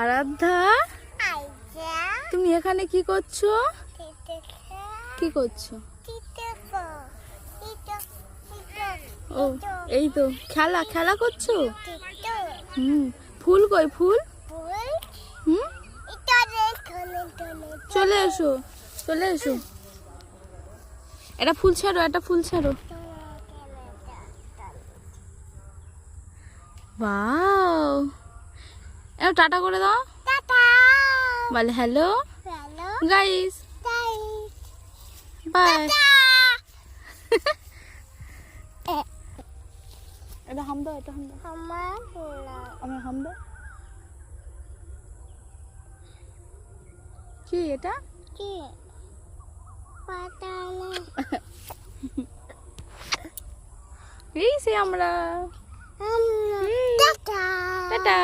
আরাধ্যা, তুমি এখানে কি করছো? কি করছো? ও এই তো খেলা খেলা করছো। ফুল কই ফুল? চলে এসো চলে এসো। এটা ফুল ছাড়ো, এটা ফুল ছাড়ো। ওয়াও, এও টাটা করে দাও। বলে হ্যালো গাইস, বাই। এটা হাম দাও, এটা হাম দাও, আমার হাম দাও। কি এটা? এই সে আমরা। টাটা।